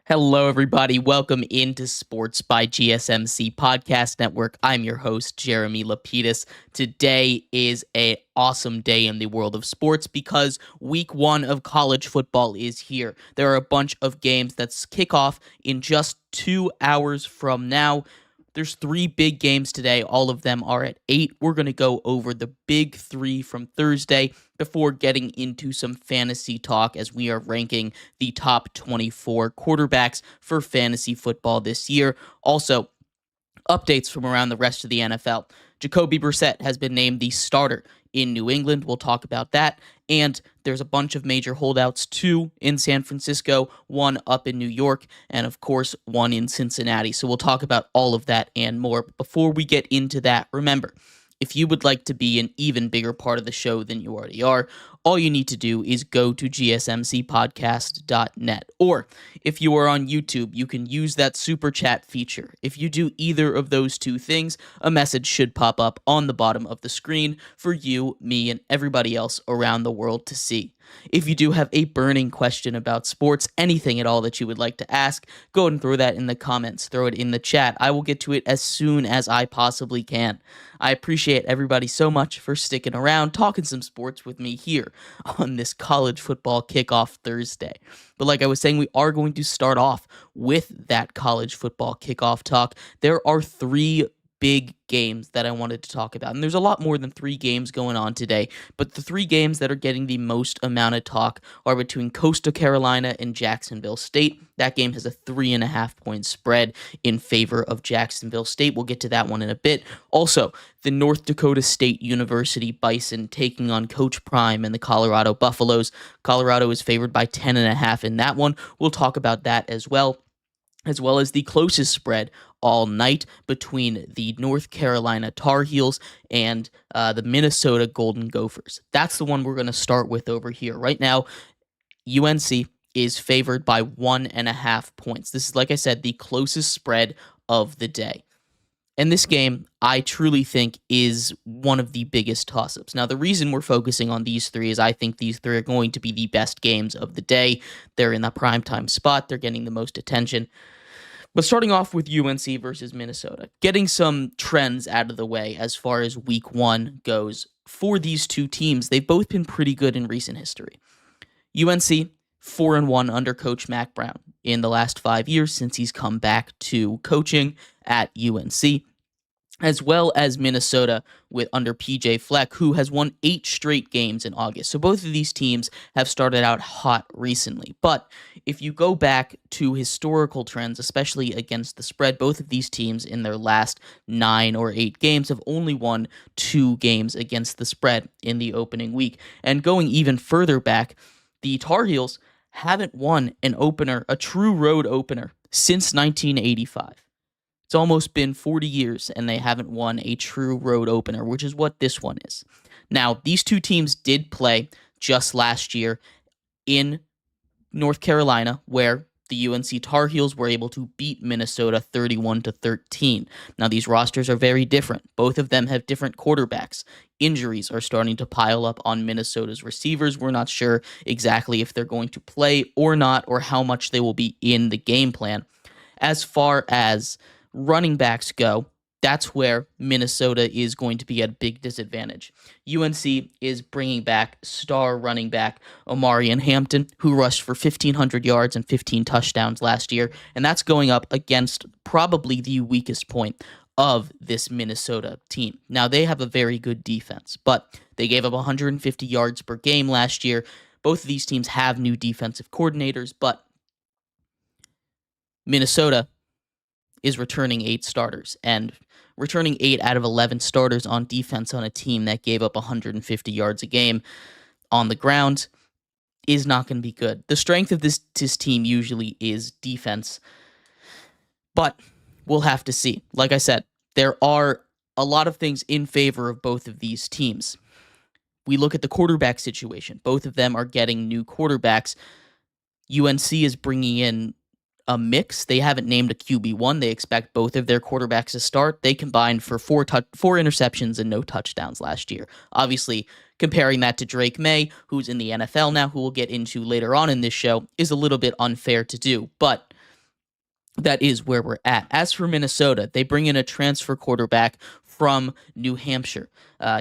Hello, everybody. Welcome into Sports by GSMC Podcast Network. I'm your host, Jeremy Lapidus. Today is an awesome day in the world of sports because week one of college football is here. There are a bunch of games that kick off in just 2 hours from now. There's 3 big games today. All of them are at 8. We're going to go over the big 3 from Thursday before getting into some fantasy talk as we are ranking the top 24 quarterbacks for fantasy football this year. Also, updates from around the rest of the NFL. Jacoby Brissett has been named the starter in New England. We'll talk about that. And there's a bunch of major holdouts, 2 in San Francisco, 1 up in New York, and of course, 1 in Cincinnati. So we'll talk about all of that and more. But before we get into that, remember, if you would like to be an even bigger part of the show than you already are, all you need to do is go to gsmcpodcast.net. Or if you are on YouTube, you can use that super chat feature. If you do either of those 2 things, a message should pop up on the bottom of the screen for you, me, and everybody else around the world to see. If you do have a burning question about sports, anything at all that you would like to ask, go ahead and throw that in the comments, throw it in the chat. I will get to it as soon as I possibly can. I appreciate everybody so much for sticking around, talking some sports with me here on this college football kickoff Thursday. But like I was saying, we are going to start off with that college football kickoff talk. There are 3 big games that I wanted to talk about. And there's a lot more than 3 games going on today, but the 3 games that are getting the most amount of talk are between Coastal Carolina and Jacksonville State. That game has a 3.5-point spread in favor of Jacksonville State. We'll get to that one in a bit. Also, the North Dakota State University Bison taking on Coach Prime and the Colorado Buffaloes. Colorado is favored by 10.5 in that one. We'll talk about that as well as the closest spread all night between the North Carolina Tar Heels and the Minnesota Golden Gophers. That's the one we're going to start with over here. Right now, UNC is favored by 1.5 points. This is, like I said, the closest spread of the day. And this game, I truly think, is one of the biggest toss-ups. Now, the reason we're focusing on these 3 is I think these 3 are going to be the best games of the day. They're in the primetime spot. They're getting the most attention. But starting off with UNC versus Minnesota, getting some trends out of the way as far as week 1 goes. For these 2 teams, they've both been pretty good in recent history. UNC, 4-1 under Coach Mac Brown in the last 5 years since he's come back to coaching at UNC, as well as Minnesota with under PJ Fleck, who has won 8 straight games in August. So both of these teams have started out hot recently. But if you go back to historical trends, especially against the spread, both of these teams in their last 9 or 8 games have only won 2 games against the spread in the opening week. And going even further back, the Tar Heels haven't won an opener, a true road opener, since 1985. It's almost been 40 years, and they haven't won a true road opener, which is what this one is. Now, these 2 teams did play just last year in North Carolina, where the UNC Tar Heels were able to beat Minnesota 31-13. Now, these rosters are very different. Both of them have different quarterbacks. Injuries are starting to pile up on Minnesota's receivers. We're not sure exactly if they're going to play or not, or how much they will be in the game plan. As far as running backs go, that's where Minnesota is going to be at a big disadvantage. UNC is bringing back star running back Omarion Hampton, who rushed for 1,500 yards and 15 touchdowns last year, and that's going up against probably the weakest point of this Minnesota team. Now, they have a very good defense, but they gave up 150 yards per game last year. Both of these teams have new defensive coordinators, but Minnesota is returning 8 starters, and returning 8 out of 11 starters on defense on a team that gave up 150 yards a game on the ground is not going to be good. The strength of this team usually is defense, but we'll have to see. Like I said, there are a lot of things in favor of both of these teams. We look at the quarterback situation. Both of them are getting new quarterbacks. UNC is bringing in a mix. They haven't named a QB1. They expect both of their quarterbacks to start. They combined for 4 interceptions and no touchdowns last year. Obviously, comparing that to Drake May, who's in the NFL now, who we'll get into later on in this show, is a little bit unfair to do. But that is where we're at. As for Minnesota, they bring in a transfer quarterback from New Hampshire.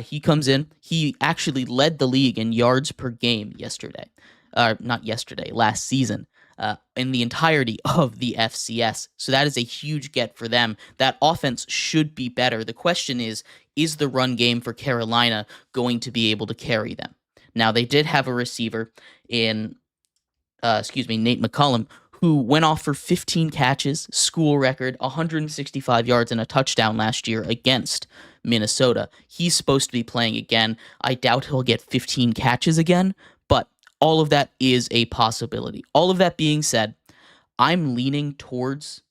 He comes in. He actually led the league in yards per game yesterday. Not yesterday, last season. In the entirety of the FCS. So that is a huge get for them. That offense should be better. The question is the run game for Carolina going to be able to carry them? Now, they did have a receiver in, Nate McCullum, who went off for 15 catches, school record, 165 yards and a touchdown last year against Minnesota. He's supposed to be playing again. I doubt he'll get 15 catches again, but all of that is a possibility. All of that being said, I'm leaning towards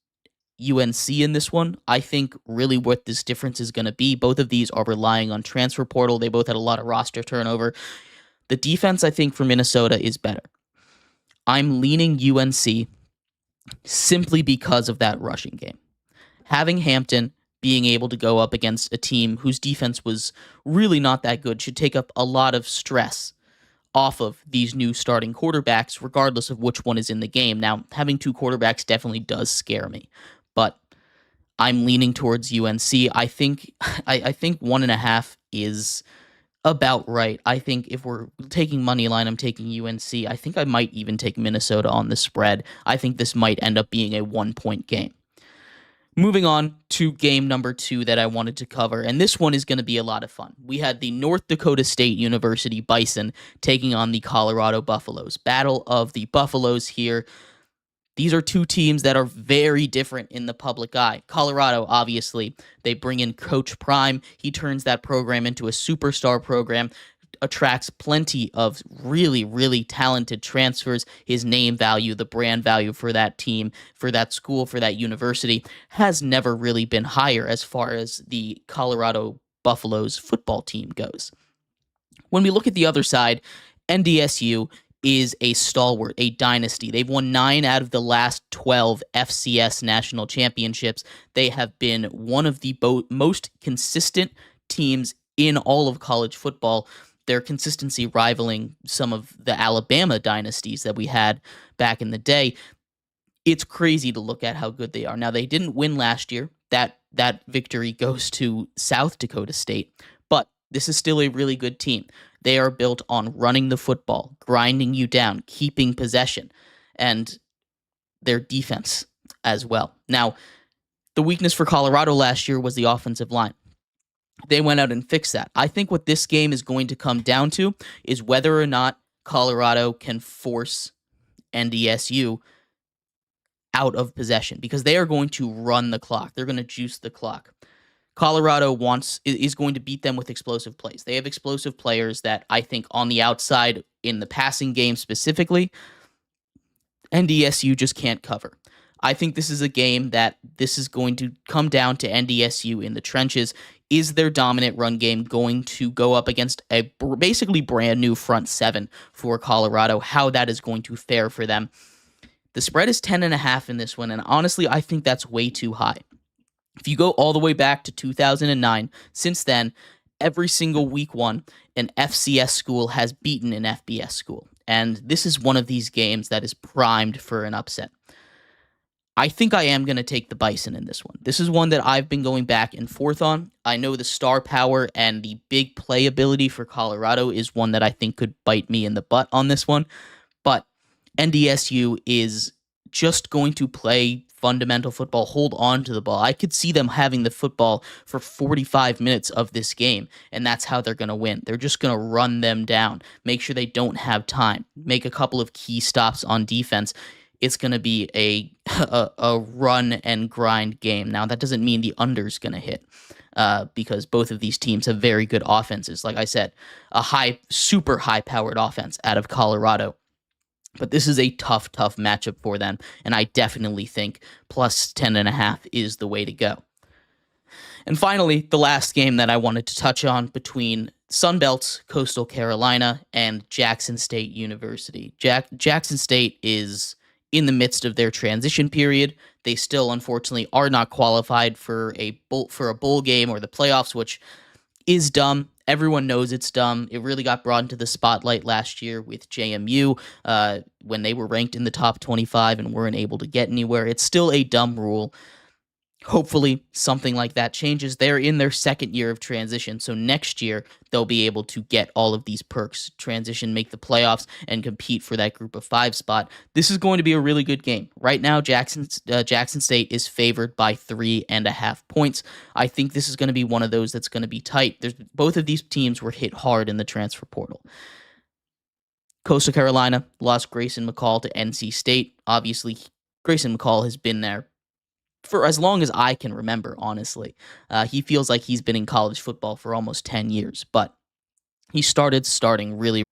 UNC in this one. I think really what this difference is going to be, both of these are relying on transfer portal. They both had a lot of roster turnover. The defense, I think, for Minnesota is better. I'm leaning UNC simply because of that rushing game. Having Hampton being able to go up against a team whose defense was really not that good should take up a lot of stress off of these new starting quarterbacks, regardless of which one is in the game. Now, having two quarterbacks definitely does scare me, but I'm leaning towards UNC. I think 1.5 is about right. I think if we're taking money line, I'm taking UNC. I think I might even take Minnesota on the spread. I think this might end up being a 1-point game. Moving on to game number 2 that I wanted to cover, and this one is going to be a lot of fun. We had the North Dakota State University Bison taking on the Colorado Buffaloes. Battle of the Buffaloes here. These are two teams that are very different in the public eye. Colorado, obviously, they bring in Coach Prime. He turns that program into a superstar program, attracts plenty of really, really talented transfers. His name value, the brand value for that team, for that school, for that university, has never really been higher as far as the Colorado Buffaloes football team goes. When we look at the other side, NDSU is a stalwart, a dynasty. They've won 9 out of the last 12 FCS national championships. They have been one of the most consistent teams in all of college football, their consistency rivaling some of the Alabama dynasties that we had back in the day. It's crazy to look at how good they are. Now, they didn't win last year. That victory goes to South Dakota State, but this is still a really good team. They are built on running the football, grinding you down, keeping possession, and their defense as well. Now, the weakness for Colorado last year was the offensive line. They went out and fixed that. I think what this game is going to come down to is whether or not Colorado can force NDSU out of possession, because they are going to run the clock. They're going to juice the clock. Colorado is going to beat them with explosive plays. They have explosive players that I think on the outside, in the passing game specifically, NDSU just can't cover. I think this is a game that this is going to come down to NDSU in the trenches. Is their dominant run game going to go up against a basically brand new front seven for Colorado? How that is going to fare for them. The spread is 10.5 in this one, and honestly, I think that's way too high. If you go all the way back to 2009, since then, every single week 1, an FCS school has beaten an FBS school. And this is one of these games that is primed for an upset. I think I am going to take the Bison in this one. This is one that I've been going back and forth on. I know the star power and the big playability for Colorado is one that I think could bite me in the butt on this one. But NDSU is just going to play fundamental football, hold on to the ball. I could see them having the football for 45 minutes of this game, and that's how they're going to win. They're just going to run them down, make sure they don't have time, make a couple of key stops on defense. It's going to be a run and grind game. Now, that doesn't mean the under's going to hit, because both of these teams have very good offenses. Like I said, super high-powered offense out of Colorado. But this is a tough matchup for them, and I definitely think plus 10.5 is the way to go. And finally, the last game that I wanted to touch on between Sunbelt's Coastal Carolina and Jackson State University. Jackson State is in the midst of their transition period. They still, unfortunately, are not qualified for a bowl game or the playoffs, which is dumb. Everyone knows it's dumb. It really got brought into the spotlight last year with JMU when they were ranked in the top 25 and weren't able to get anywhere. It's still a dumb rule. Hopefully, something like that changes. They're in their second year of transition, so next year they'll be able to get all of these perks, transition, make the playoffs, and compete for that group of 5 spot. This is going to be a really good game. Right now, Jackson State is favored by 3.5 points. I think this is going to be one of those that's going to be tight. Both of these teams were hit hard in the transfer portal. Coastal Carolina lost Grayson McCall to NC State. Obviously, Grayson McCall has been there for as long as I can remember, honestly. He feels like he's been in college football for almost 10 years, but he starting really.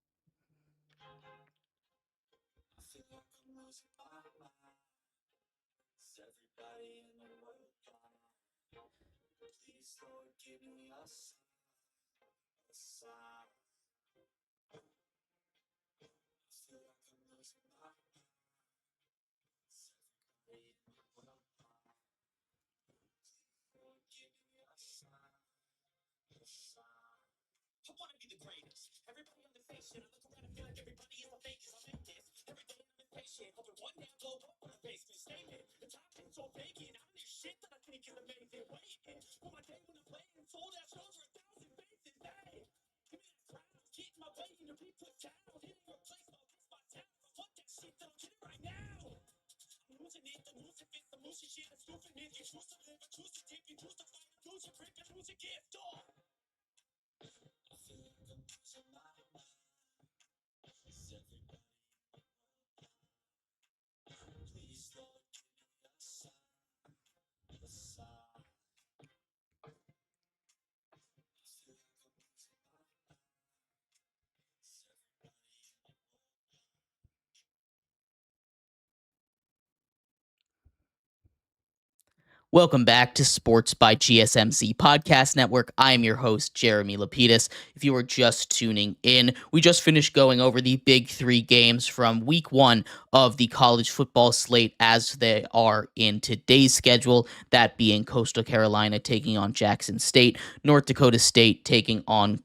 Welcome back to Sports by GSMC Podcast Network. I am your host, Jeremy Lapidus. If you are just tuning in, we just finished going over the big 3 games from week 1 of the college football slate as they are in today's schedule, that being Coastal Carolina taking on Jackson State, North Dakota State taking on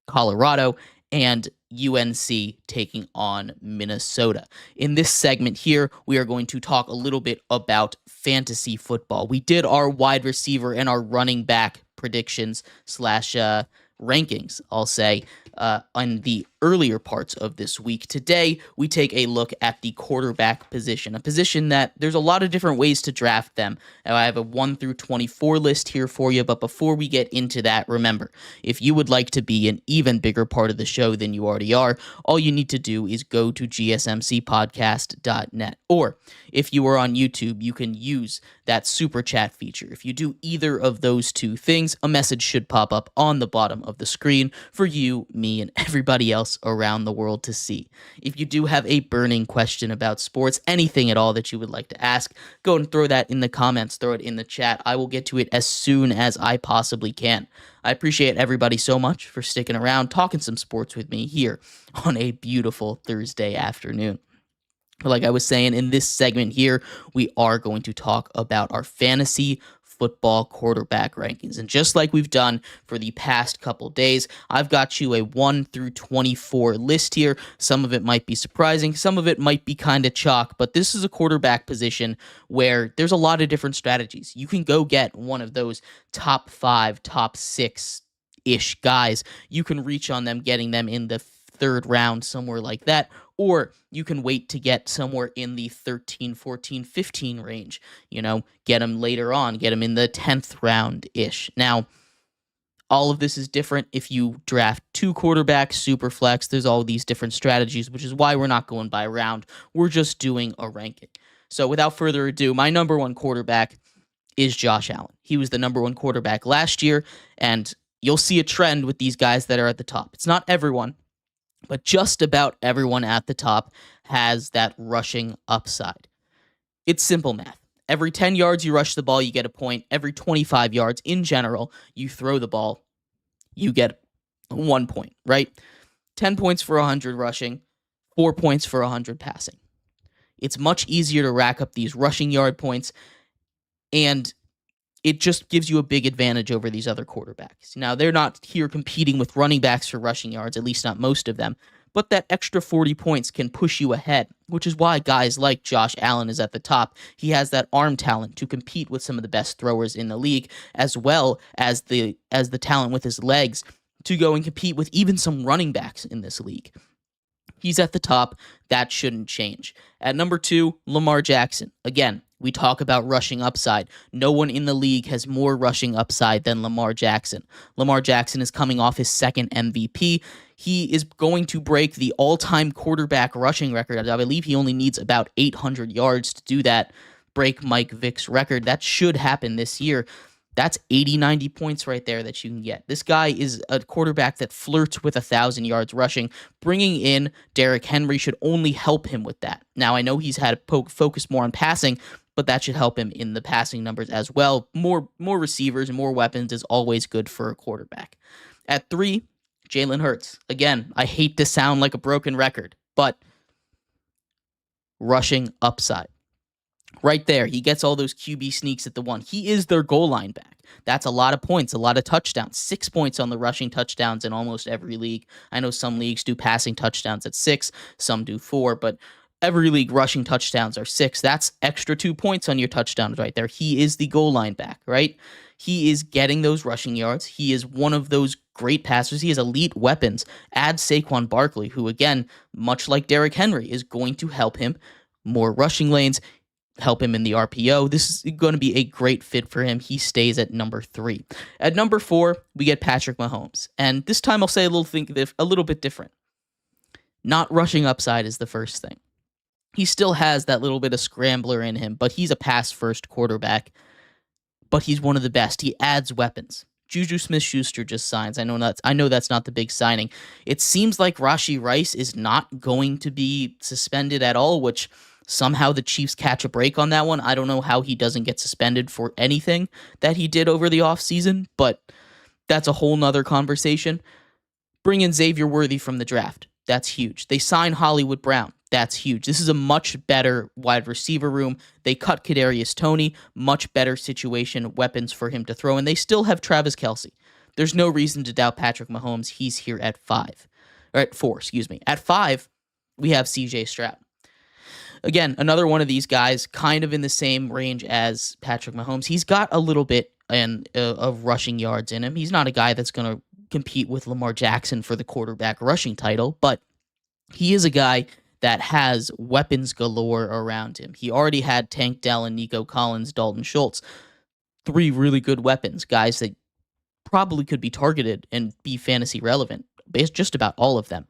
Colorado, and UNC taking on Minnesota. In this segment here, we are going to talk a little bit about fantasy football. We did our wide receiver and our running back predictions / rankings, I'll say, on the earlier parts of this week. Today, we take a look at the quarterback position, a position that there's a lot of different ways to draft them. Now, I have a 1 through 24 list here for you, but before we get into that, remember, if you would like to be an even bigger part of the show than you already are, all you need to do is go to gsmcpodcast.net. Or if you are on YouTube, you can use that super chat feature. If you do either of those two things, a message should pop up on the bottom of the screen for you, me, and everybody else around the world to see. If you do have a burning question about sports, anything at all that you would like to ask, go and throw that in the comments, throw it in the chat. I will get to it as soon as I possibly can. I appreciate everybody so much for sticking around, talking some sports with me here on a beautiful Thursday afternoon. Like I was saying, in this segment here, we are going to talk about our fantasy football quarterback rankings. And just like we've done for the past couple days, I've got you a 1 through 24 list here. Some of it might be surprising, some of it might be kind of chalk, but this is a quarterback position where there's a lot of different strategies. You can go get one of those top 5, top 6-ish guys. You can reach on them, getting them in the 3rd round, somewhere like that. Or you can wait to get somewhere in the 13, 14, 15 range, get them later on, get them in the 10th round-ish. Now, all of this is different if you draft 2 quarterbacks, super flex. There's all these different strategies, which is why we're not going by round. We're just doing a ranking. So without further ado, my number 1 quarterback is Josh Allen. He was the number 1 quarterback last year, and you'll see a trend with these guys that are at the top. It's not everyone, but just about everyone at the top has that rushing upside. It's simple math. Every 10 yards you rush the ball, you get a point. Every 25 yards in general, you throw the ball, you get 1 point, right? 10 points for 100 rushing, 4 points for 100 passing. It's much easier to rack up these rushing yard points, and it just gives you a big advantage over these other quarterbacks. Now, they're not here competing with running backs for rushing yards, at least not most of them, but that extra 40 points can push you ahead, which is why guys like Josh Allen is at the top. He has that arm talent to compete with some of the best throwers in the league, as well as the talent with his legs to go and compete with even some running backs in this league. He's at the top. That shouldn't change. At number 2, Lamar Jackson. Again, we talk about rushing upside. No one in the league has more rushing upside than Lamar Jackson. Lamar Jackson is coming off his second MVP. He is going to break the all-time quarterback rushing record. I believe he only needs about 800 yards to do that, break Mike Vick's record. That should happen this year. That's 80, 90 points right there that you can get. This guy is a quarterback that flirts with 1,000 yards rushing. Bringing in Derrick Henry should only help him with that. Now, I know he's had focus more on passing, but that should help him in the passing numbers as well. More receivers and more weapons is always good for a quarterback. At 3, Jalen Hurts. Again, I hate to sound like a broken record, but rushing upside. Right there, he gets all those QB sneaks at the 1. He is their goal line back. That's a lot of points, a lot of touchdowns. 6 points on the rushing touchdowns in almost every league. I know some leagues do passing touchdowns at 6, some do 4, but every league rushing touchdowns are 6. That's extra 2 points on your touchdowns right there. He is the goal line back, right? He is getting those rushing yards. He is one of those great passers. He has elite weapons. Add Saquon Barkley, who, again, much like Derrick Henry, is going to help him. More rushing lanes, help him in the RPO. This is going to be a great fit for him. He stays at number 3. At number 4, we get Patrick Mahomes. And this time I'll say a little bit different. Not rushing upside is the first thing. He still has that little bit of scrambler in him, but he's a pass-first quarterback. But he's one of the best. He adds weapons. Juju Smith-Schuster just signs. I know that's not the big signing. It seems like Rashee Rice is not going to be suspended at all, which somehow the Chiefs catch a break on that one. I don't know how he doesn't get suspended for anything that he did over the offseason, but that's a whole nother conversation. Bring in Xavier Worthy from the draft. That's huge. They sign Hollywood Brown. That's huge. This is a much better wide receiver room. They cut Kadarius Toney. Much better situation, weapons for him to throw, and they still have Travis Kelce. There's no reason to doubt Patrick Mahomes. He's here at 5. Or at 4, excuse me. At 5, we have CJ Stroud. Again, another one of these guys kind of in the same range as Patrick Mahomes. He's got a little bit of rushing yards in him. He's not a guy that's going to compete with Lamar Jackson for the quarterback rushing title, but he is a guy that has weapons galore around him. He already had Tank Dell and Nico Collins, Dalton Schultz. 3 really good weapons, guys that probably could be targeted and be fantasy relevant. It's just about all of them.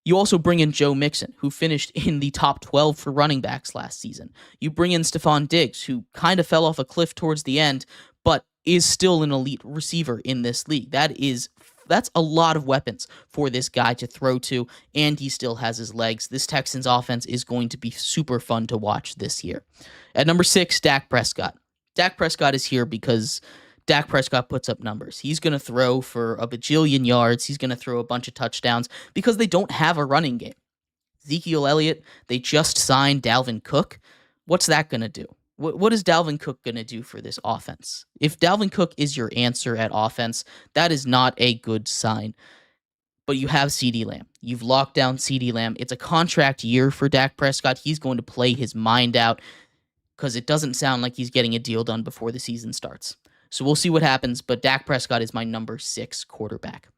You also bring in Joe Mixon, who finished in the top 12 for running backs last season. You bring in Stephon Diggs, who kind of fell off a cliff towards the end, but is still an elite receiver in this league. That's a lot of weapons for this guy to throw to, and he still has his legs. This Texans offense is going to be super fun to watch this year. At number 6, Dak Prescott. Dak Prescott is here because Dak Prescott puts up numbers. He's going to throw for a bajillion yards. He's going to throw a bunch of touchdowns because they don't have a running game. Ezekiel Elliott, they just signed Dalvin Cook. What's that going to do? What is Dalvin Cook going to do for this offense? If Dalvin Cook is your answer at offense, that is not a good sign. But you have CeeDee Lamb. You've locked down CeeDee Lamb. It's a contract year for Dak Prescott. He's going to play his mind out because it doesn't sound like he's getting a deal done before the season starts. So we'll see what happens, but Dak Prescott is my number 6 quarterback.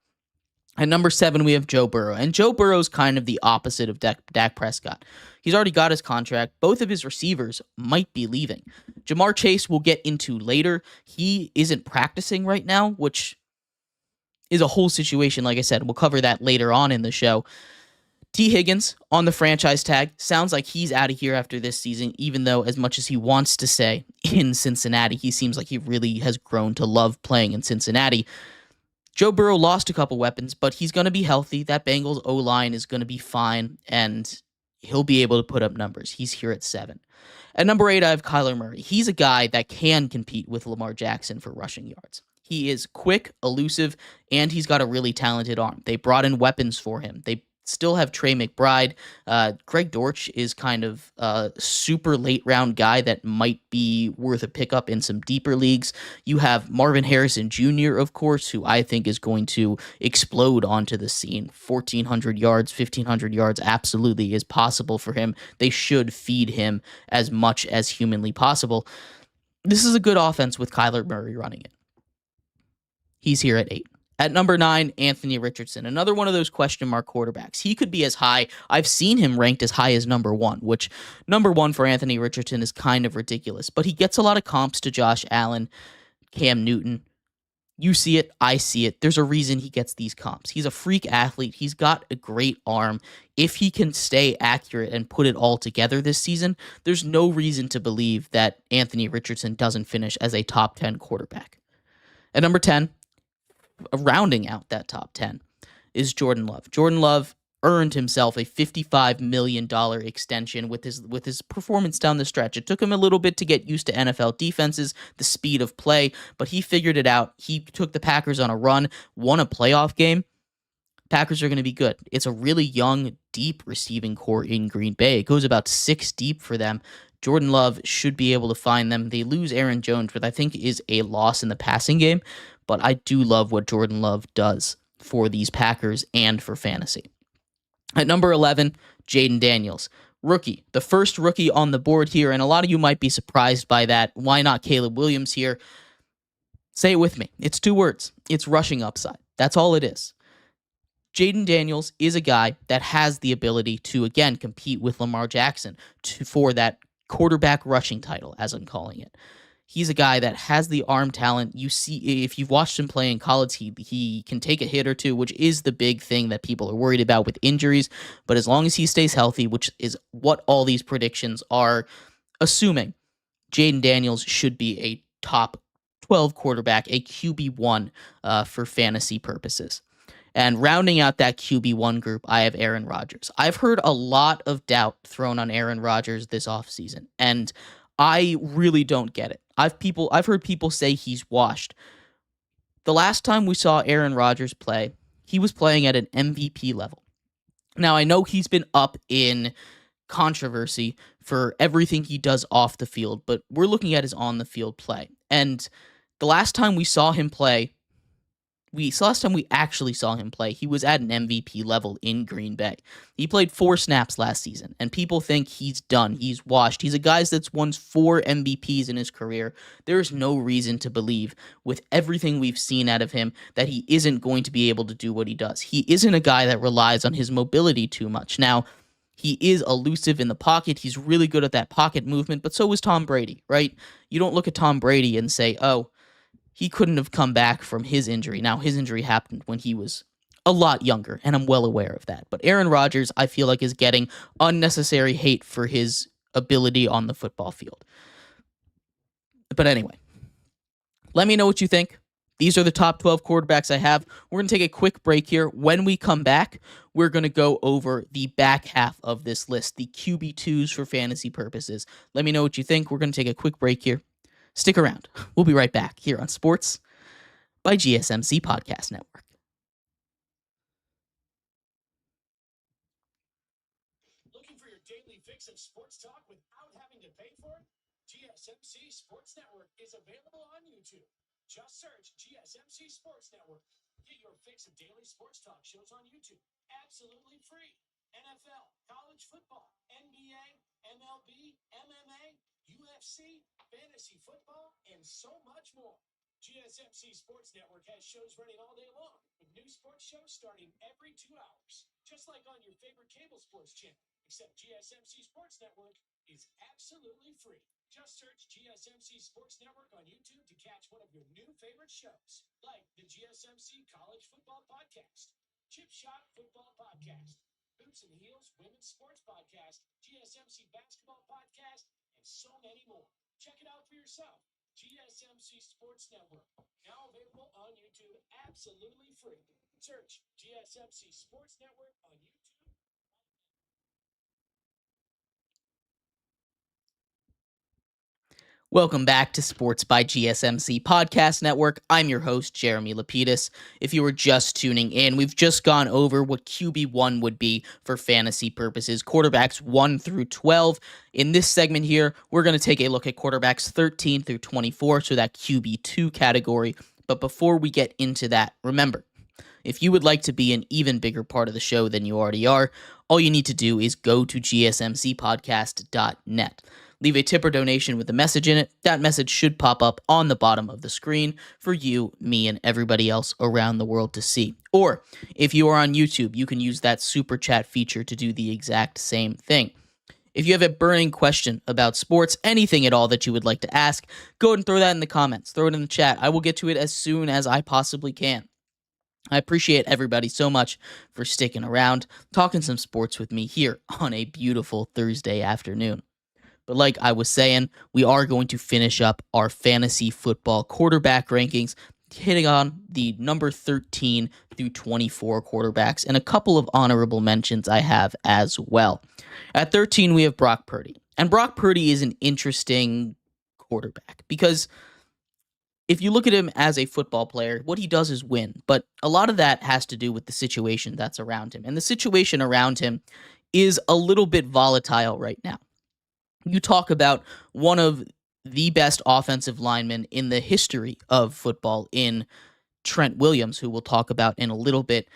At number 7, we have Joe Burrow. And Joe Burrow's kind of the opposite of Dak Prescott. He's already got his contract. Both of his receivers might be leaving. Jamar Chase we'll get into later. He isn't practicing right now, which is a whole situation. Like I said, we'll cover that later on in the show. T. Higgins on the franchise tag. Sounds like he's out of here after this season, even though as much as he wants to stay in Cincinnati, he seems like he really has grown to love playing in Cincinnati. Joe Burrow lost a couple weapons, but he's going to be healthy. That Bengals O-line is going to be fine, and he'll be able to put up numbers. He's here at 7. At number 8, I have Kyler Murray. He's a guy that can compete with Lamar Jackson for rushing yards. He is quick, elusive, and he's got a really talented arm. They brought in weapons for him. They Still have Trey McBride. Greg Dortch is kind of a super late round guy that might be worth a pickup in some deeper leagues. You have Marvin Harrison Jr., of course, who I think is going to explode onto the scene. 1,400 yards, 1,500 yards absolutely is possible for him. They should feed him as much as humanly possible. This is a good offense with Kyler Murray running it. He's here at 8. At number 9, Anthony Richardson, another one of those question mark quarterbacks. He could be as high. I've seen him ranked as high as number 1, which number 1 for Anthony Richardson is kind of ridiculous. But he gets a lot of comps to Josh Allen, Cam Newton. You see it, I see it. There's a reason he gets these comps. He's a freak athlete. He's got a great arm. If he can stay accurate and put it all together this season, there's no reason to believe that Anthony Richardson doesn't finish as a top 10 quarterback. At number 10, rounding out that top 10, is Jordan Love. Jordan Love earned himself a $55 million extension with his performance down the stretch. It took him a little bit to get used to NFL defenses, the speed of play, but he figured it out. He took the Packers on a run, won a playoff game. Packers are going to be good. It's a really young, deep receiving core in Green Bay. It goes about 6 deep for them. Jordan Love should be able to find them. They lose Aaron Jones, which I think is a loss in the passing game, but I do love what Jordan Love does for these Packers and for fantasy. At number 11, Jaden Daniels. Rookie, the first rookie on the board here, and a lot of you might be surprised by that. Why not Caleb Williams here? Say it with me. It's 2 words. It's rushing upside. That's all it is. Jaden Daniels is a guy that has the ability to, again, compete with Lamar Jackson for that quarterback rushing title, as I'm calling it. He's a guy that has the arm talent. You see, if you've watched him play in college, he can take a hit or two, which is the big thing that people are worried about with injuries. But as long as he stays healthy, which is what all these predictions are assuming, Jaden Daniels should be a top 12 quarterback, a QB1 for fantasy purposes. And rounding out that QB1 group, I have Aaron Rodgers. I've heard a lot of doubt thrown on Aaron Rodgers this offseason, and I really don't get it. I've heard people say he's washed. The last time we saw Aaron Rodgers play, he was playing at an MVP level. Now, I know he's been up in controversy for everything he does off the field, but we're looking at his on-the-field play. And the last time we saw him play, last time we actually saw him play, he was at an MVP level in Green Bay. He played 4 snaps last season, and people think he's done. He's washed. He's a guy that's won 4 MVPs in his career. There's no reason to believe, with everything we've seen out of him, that he isn't going to be able to do what he does. He isn't a guy that relies on his mobility too much. Now, he is elusive in the pocket. He's really good at that pocket movement, but so is Tom Brady, right? You don't look at Tom Brady and say, oh, he couldn't have come back from his injury. Now, his injury happened when he was a lot younger, and I'm well aware of that. But Aaron Rodgers, I feel like, is getting unnecessary hate for his ability on the football field. But anyway, let me know what you think. These are the top 12 quarterbacks I have. We're going to take a quick break here. When we come back, we're going to go over the back half of this list, the QB2s for fantasy purposes. Let me know what you think. We're going to take a quick break here. Stick around. We'll be right back here on Sports by GSMC Podcast Network. Looking for your daily fix of sports talk without having to pay for it? GSMC Sports Network is available on YouTube. Just search GSMC Sports Network. Get your fix of daily sports talk shows on YouTube. Absolutely free. NFL, college football, NBA, MLB, MMA, UFC, fantasy football, and so much more. GSMC Sports Network has shows running all day long, with new sports shows starting every 2 hours. Just like on your favorite cable sports channel, except GSMC Sports Network is absolutely free. Just search GSMC Sports Network on YouTube to catch one of your new favorite shows, like the GSMC College Football Podcast, Chip Shot Football Podcast, Hoops and Heels Women's Sports Podcast, GSMC Basketball Podcast, and so many more. Check it out for yourself. GSMC Sports Network, now available on YouTube, absolutely free. Search GSMC Sports Network on YouTube. Welcome back to Sports by GSMC Podcast Network. I'm your host, Jeremy Lapidus. If you were just tuning in, we've just gone over what QB1 would be for fantasy purposes, quarterbacks 1 through 12. In this segment here, we're going to take a look at quarterbacks 13 through 24, so that QB2 category. But before we get into that, remember, if you would like to be an even bigger part of the show than you already are, all you need to do is go to gsmcpodcast.net. Leave a tip or donation with a message in it. That message should pop up on the bottom of the screen for you, me, and everybody else around the world to see. Or if you are on YouTube, you can use that super chat feature to do the exact same thing. If you have a burning question about sports, anything at all that you would like to ask, go ahead and throw that in the comments. Throw it in the chat. I will get to it as soon as I possibly can. I appreciate everybody so much for sticking around, talking some sports with me here on a beautiful Thursday afternoon. But like I was saying, we are going to finish up our fantasy football quarterback rankings, hitting on the number 13 through 24 quarterbacks, and a couple of honorable mentions I have as well. At 13, we have Brock Purdy. And Brock Purdy is an interesting quarterback because if you look at him as a football player, what he does is win. But a lot of that has to do with the situation that's around him. And the situation around him is a little bit volatile right now. You talk about one of the best offensive linemen in the history of football in Trent Williams, who we'll talk about in a little bit.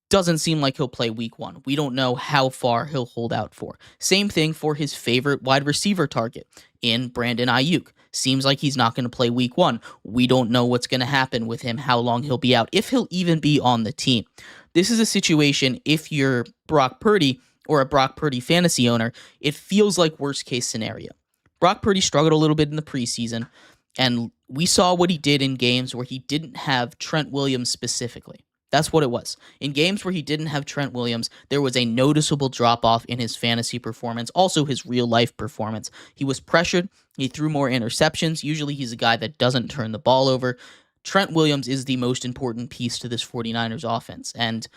Doesn't seem like he'll play week 1. We don't know how far he'll hold out for. Same thing for his favorite wide receiver target in Brandon Ayuk. Seems like he's not going to play week 1. We don't know what's going to happen with him, how long he'll be out, if he'll even be on the team. This is a situation, if you're Brock Purdy or a Brock Purdy fantasy owner, it feels like worst case scenario. Brock Purdy struggled a little bit in the preseason, and we saw what he did in games where he didn't have Trent Williams specifically. That's what it was. In games where he didn't have Trent Williams, there was a noticeable drop-off in his fantasy performance, also his real-life performance. He was pressured. He threw more interceptions. Usually he's a guy that doesn't turn the ball over. Trent Williams is the most important piece to this 49ers offense, and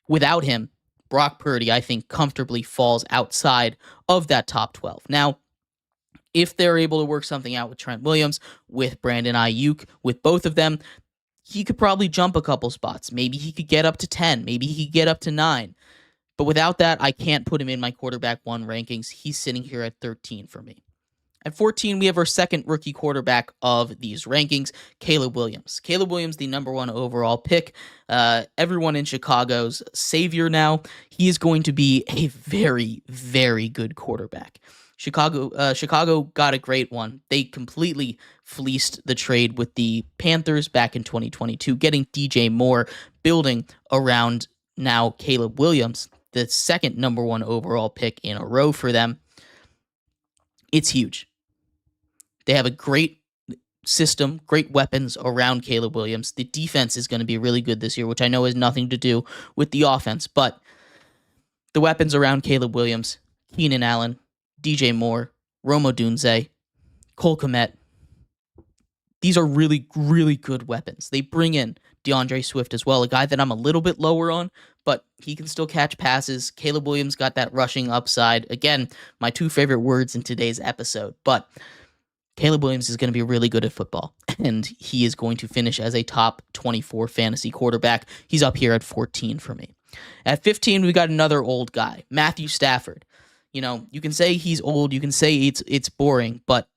without him, Brock Purdy, I think, comfortably falls outside of that top 12. Now, if they're able to work something out with Trent Williams, with Brandon Ayuk, with both of them, he could probably jump a couple spots. Maybe he could get up to 10. Maybe he could get up to 9. But without that, I can't put him in my quarterback 1 rankings. He's sitting here at 13 for me. At 14, we have our second rookie quarterback of these rankings, Caleb Williams. Caleb Williams, the number 1 overall pick. Everyone in Chicago's savior now. He is going to be a very, very good quarterback. Chicago got a great one. They completely fleeced the trade with the Panthers back in 2022, getting DJ Moore, building around now Caleb Williams, the second number 1 overall pick in a row for them. It's huge. They have a great system, great weapons around Caleb Williams. The defense is going to be really good this year, which I know has nothing to do with the offense, but the weapons around Caleb Williams, Keenan Allen, DJ Moore, Rome Odunze, Cole Kmet, these are really, really good weapons. They bring in DeAndre Swift as well, a guy that I'm a little bit lower on, but he can still catch passes. Caleb Williams got that rushing upside. Again, my 2 favorite words in today's episode, but Caleb Williams is going to be really good at football, and he is going to finish as a top 24 fantasy quarterback. He's up here at 14 for me. At 15, we got another old guy, Matthew Stafford. You know, you can say he's old, you can say it's boring, but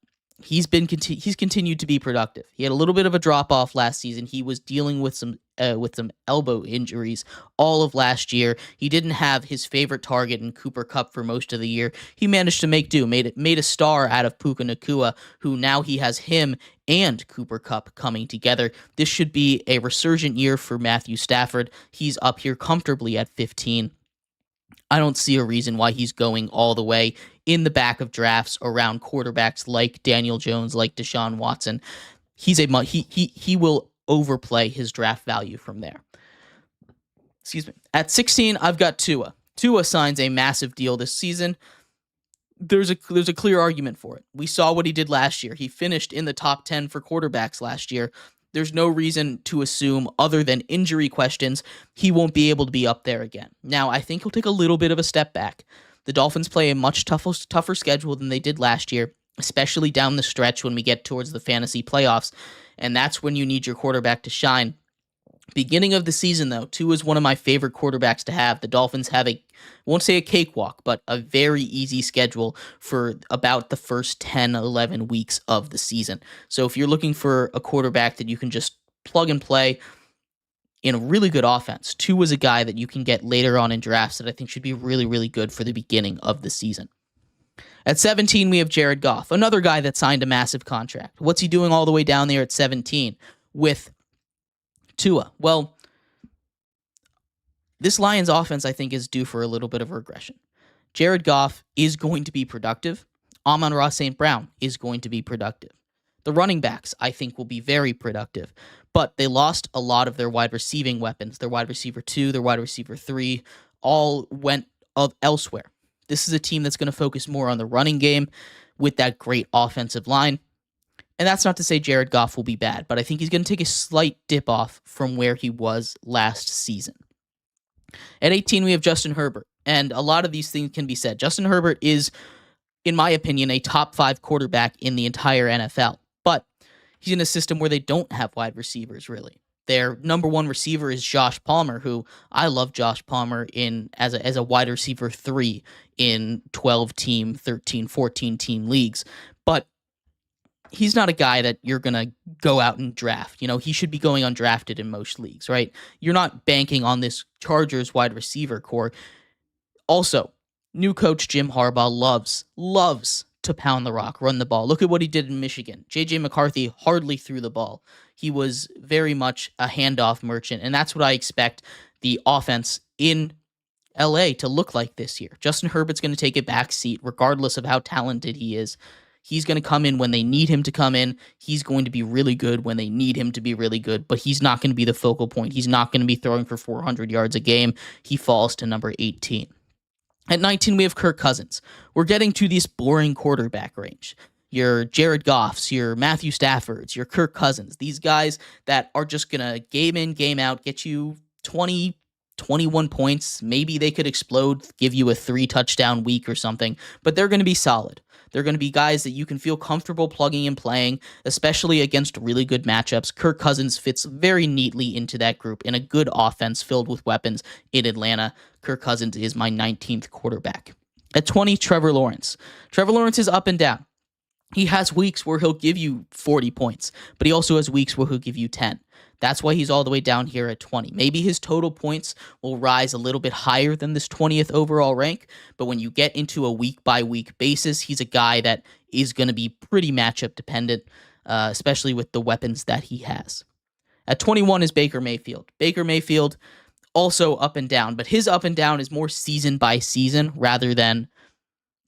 he's continued to be productive. He had a little bit of a drop off last season. He was dealing with some elbow injuries all of last year. He didn't have his favorite target in Cooper Kupp for most of the year. He managed to make do, made a star out of Puka Nacua, who now he has him and Cooper Kupp coming together. This should be a resurgent year for Matthew Stafford. He's up here comfortably at 15. I don't see a reason why he's going all the way in the back of drafts around quarterbacks like Daniel Jones, like Deshaun Watson. He will overplay his draft value from there. Excuse me. At 16, I've got Tua. Tua signs a massive deal this season. There's a clear argument for it. We saw what he did last year. He finished in the top 10 for quarterbacks last year. There's no reason to assume, other than injury questions, he won't be able to be up there again. Now, I think he'll take a little bit of a step back. The Dolphins play a much tougher schedule than they did last year. especially down the stretch when we get towards the fantasy playoffs. And that's when you need your quarterback to shine. Beginning of the season, though, Tua is one of my favorite quarterbacks to have. The Dolphins have won't say a cakewalk, but a very easy schedule for about the first 10, 11 weeks of the season. So if you're looking for a quarterback that you can just plug and play in a really good offense, Tua is a guy that you can get later on in drafts that I think should be really, really good for the beginning of the season. At 17, we have Jared Goff, another guy that signed a massive contract. What's he doing all the way down there at 17 with Tua? Well, this Lions offense, I think, is due for a little bit of regression. Jared Goff is going to be productive. Amon-Ra St. Brown is going to be productive. The running backs, I think, will be very productive. But they lost a lot of their wide receiving weapons. Their wide receiver 2, their wide receiver 3, all went elsewhere. This is a team that's going to focus more on the running game with that great offensive line. And that's not to say Jared Goff will be bad, but I think he's going to take a slight dip off from where he was last season. At 18, we have Justin Herbert, and a lot of these things can be said. Justin Herbert is, in my opinion, a top 5 quarterback in the entire NFL, but he's in a system where they don't have wide receivers, really. Their number one receiver is Josh Palmer, who I love Josh Palmer as a wide receiver 3 in 12-team, 13, 14-team leagues. But he's not a guy that you're going to go out and draft. He should be going undrafted in most leagues, right? You're not banking on this Chargers wide receiver core. Also, new coach Jim Harbaugh loves to pound the rock, run the ball. Look at what he did in Michigan. J.J. McCarthy hardly threw the ball. He was very much a handoff merchant, and that's what I expect the offense in L.A. to look like this year. Justin Herbert's going to take a back seat regardless of how talented he is. He's going to come in when they need him to come in. He's going to be really good when they need him to be really good, but he's not going to be the focal point. He's not going to be throwing for 400 yards a game. He falls to number 18. At 19, we have Kirk Cousins. We're getting to this boring quarterback range. Your Jared Goffs, your Matthew Staffords, your Kirk Cousins. These guys that are just going to game in, game out, get you 20, 21 points. Maybe they could explode, give you a 3-touchdown week or something, but they're going to be solid. They're going to be guys that you can feel comfortable plugging and playing, especially against really good matchups. Kirk Cousins fits very neatly into that group in a good offense filled with weapons in Atlanta. Kirk Cousins is my 19th quarterback. At 20, Trevor Lawrence. Trevor Lawrence is up and down. He has weeks where he'll give you 40 points, but he also has weeks where he'll give you 10. That's why he's all the way down here at 20. Maybe his total points will rise a little bit higher than this 20th overall rank, but when you get into a week-by-week basis, he's a guy that is going to be pretty matchup dependent, especially with the weapons that he has. At 21 is Baker Mayfield. Baker Mayfield also up and down, but his up and down is more season by season rather than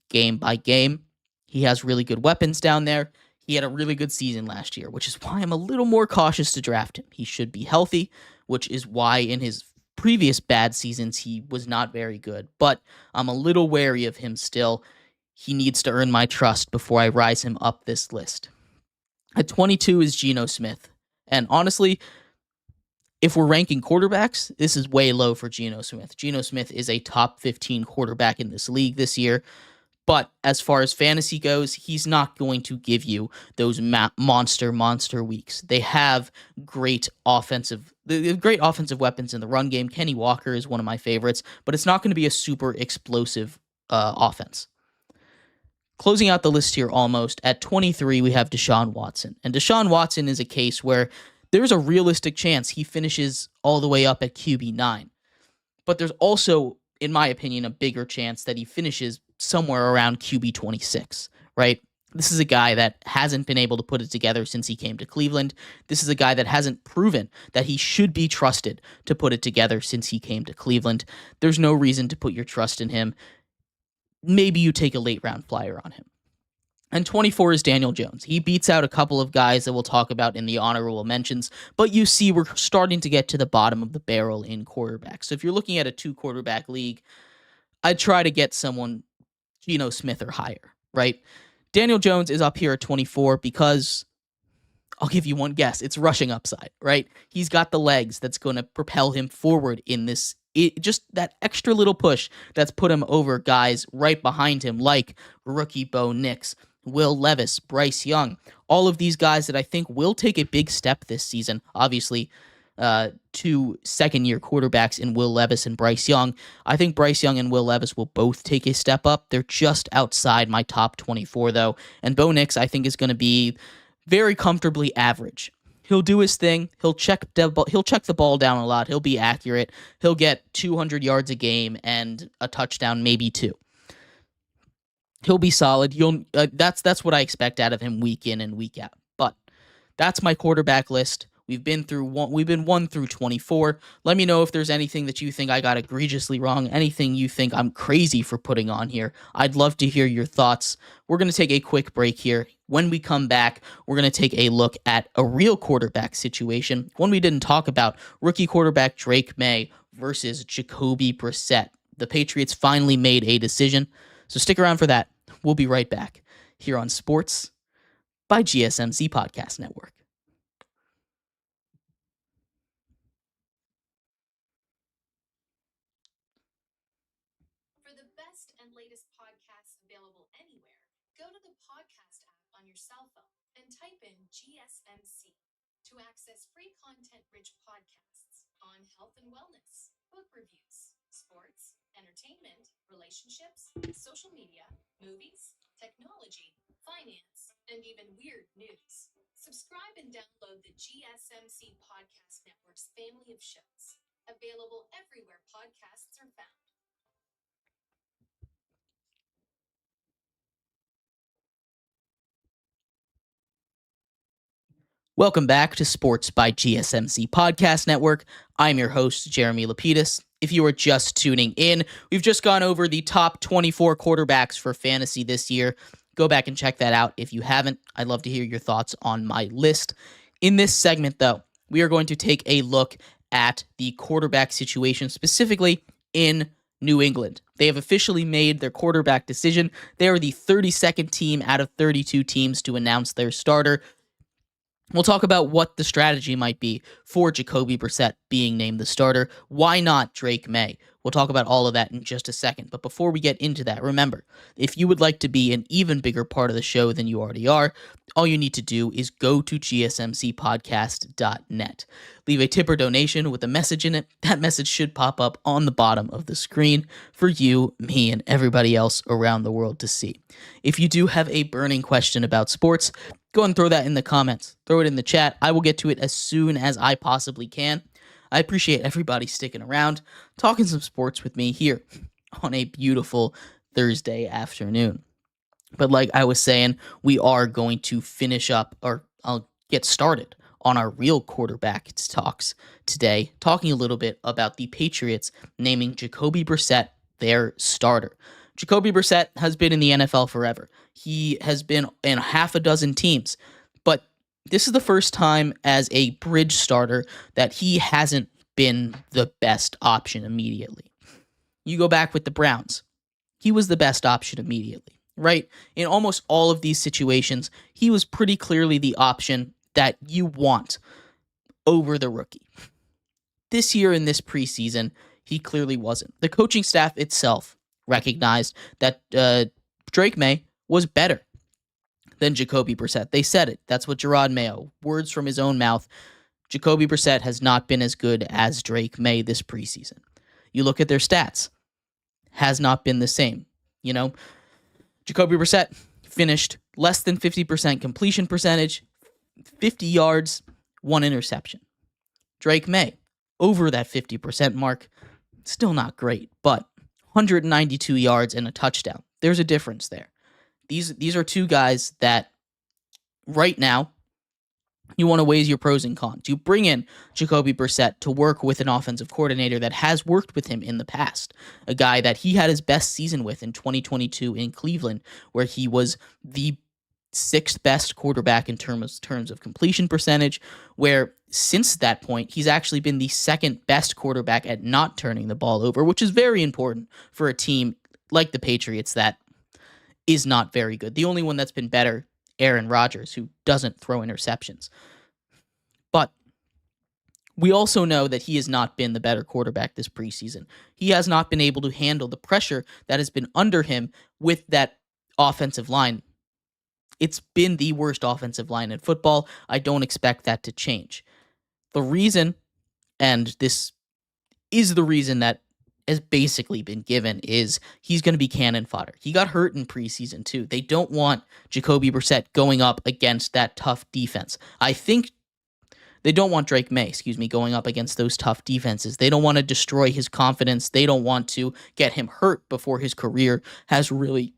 game by game. He has really good weapons down there. He had a really good season last year, which is why I'm a little more cautious to draft him. He should be healthy, which is why in his previous bad seasons he was not very good. But I'm a little wary of him still. He needs to earn my trust before I rise him up this list. At 22 is Geno Smith. And honestly, if we're ranking quarterbacks, this is way low for Geno Smith. Geno Smith is a top 15 quarterback in this league this year. But as far as fantasy goes, he's not going to give you those monster weeks. They have great offensive weapons in the run game. Kenny Walker is one of my favorites, but it's not going to be a super explosive offense. Closing out the list here almost, at 23, we have Deshaun Watson. And Deshaun Watson is a case where there's a realistic chance he finishes all the way up at QB9. But there's also, in my opinion, a bigger chance that he finishes somewhere around QB 26, right? This is a guy that hasn't been able to put it together since he came to Cleveland. This is a guy that hasn't proven that he should be trusted to put it together since he came to Cleveland. There's no reason to put your trust in him. Maybe you take a late round flyer on him. And 24 is Daniel Jones. He beats out a couple of guys that we'll talk about in the honorable mentions, but you see we're starting to get to the bottom of the barrel in quarterbacks. So if you're looking at a 2-quarterback league, I'd try to get someone Geno Smith or higher, right? Daniel Jones is up here at 24 because I'll give you one guess. It's rushing upside, right? He's got the legs that's going to propel him forward in this. Just that extra little push that's put him over guys right behind him like rookie Bo Nix, Will Levis, Bryce Young, all of these guys that I think will take a big step this season. Obviously, two second-year quarterbacks in Will Levis and Bryce Young. I think Bryce Young and Will Levis will both take a step up. They're just outside my top 24, though. And Bo Nix, I think, is going to be very comfortably average. He'll do his thing. He'll check the ball down a lot. He'll be accurate. He'll get 200 yards a game and a touchdown, maybe two. He'll be solid. That's what I expect out of him week in and week out. But that's my quarterback list. We've been 1 through 24. Let me know if there's anything that you think I got egregiously wrong, anything you think I'm crazy for putting on here. I'd love to hear your thoughts. We're going to take a quick break here. When we come back, we're going to take a look at a real quarterback situation, one we didn't talk about, rookie quarterback Drake May versus Jacoby Brissett. The Patriots finally made a decision, so stick around for that. We'll be right back here on Sports by GSMC Podcast Network. For the best and latest podcasts available anywhere, go to the podcast app on your cell phone and type in GSMC to access free content-rich podcasts on health and wellness, book reviews, sports, entertainment, relationships, social media, movies, technology, finance, and even weird news. Subscribe and download the GSMC Podcast Network's family of shows, available everywhere podcasts are found. Welcome back to Sports by GSMC Podcast Network. I'm your host, Jeremy Lapidus. If you are just tuning in, we've just gone over the top 24 quarterbacks for fantasy this year. Go back and check that out if you haven't. I'd love to hear your thoughts on my list. In this segment, though, we are going to take a look at the quarterback situation, specifically in New England. They have officially made their quarterback decision. They are the 32nd team out of 32 teams to announce their starter. We'll talk about what the strategy might be for Jacoby Brissett being named the starter. Why not Drake May? We'll talk about all of that in just a second. But before we get into that, remember, if you would like to be an even bigger part of the show than you already are, all you need to do is go to gsmcpodcast.net. Leave a tip or donation with a message in it. That message should pop up on the bottom of the screen for you, me, and everybody else around the world to see. If you do have a burning question about sports, go and throw that in the comments. Throw it in the chat. I will get to it as soon as I possibly can. I appreciate everybody sticking around, talking some sports with me here on a beautiful Thursday afternoon. But like I was saying, we are going to finish up, or I'll get started on our real quarterback talks today, talking a little bit about the Patriots naming Jacoby Brissett their starter. Jacoby Brissett has been in the NFL forever. He has been in half a dozen teams, but this is the first time as a bridge starter that he hasn't been the best option immediately. You go back with the Browns. He was the best option immediately, right? In almost all of these situations, he was pretty clearly the option that you want over the rookie. This year in this preseason, he clearly wasn't. The coaching staff itself recognized that Drake May was better than Jacoby Brissett. They said it. That's what Gerard Mayo, words from his own mouth. Jacoby Brissett has not been as good as Drake May this preseason. You look at their stats, has not been the same. You know, Jacoby Brissett finished less than 50% completion percentage, 50 yards, 1 interception. Drake May, over that 50% mark, still not great, but 192 yards and a touchdown. There's a difference there. These are two guys that right now you want to weigh your pros and cons. You bring in Jacoby Brissett to work with an offensive coordinator that has worked with him in the past, a guy that he had his best season with in 2022 in Cleveland, where he was the 6th best quarterback in terms of completion percentage, where since that point, he's actually been the 2nd best quarterback at not turning the ball over, which is very important for a team like the Patriots that is not very good. The only one that's been better, Aaron Rodgers, who doesn't throw interceptions. But we also know that he has not been the better quarterback this preseason. He has not been able to handle the pressure that has been under him with that offensive line It's been the worst offensive line in football. I don't expect that to change. The reason, and this is the reason that has basically been given, is he's going to be cannon fodder. He got hurt in preseason too. They don't want Jacoby Brissett going up against that tough defense. I think they don't want Drake May, going up against those tough defenses. They don't want to destroy his confidence. They don't want to get him hurt before his career has really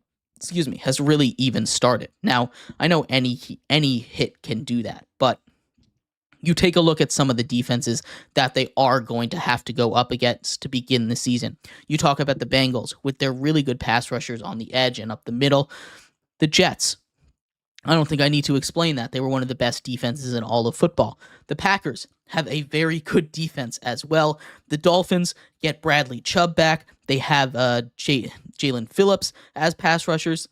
even started. Now, I know any hit can do that, but you take a look at some of the defenses that they are going to have to go up against to begin the season. You talk about the Bengals with their really good pass rushers on the edge and up the middle. The Jets, I don't think I need to explain that. They were one of the best defenses in all of football. The Packers have a very good defense as well. The Dolphins get Bradley Chubb back. They have Jalen Phillips as pass rushers.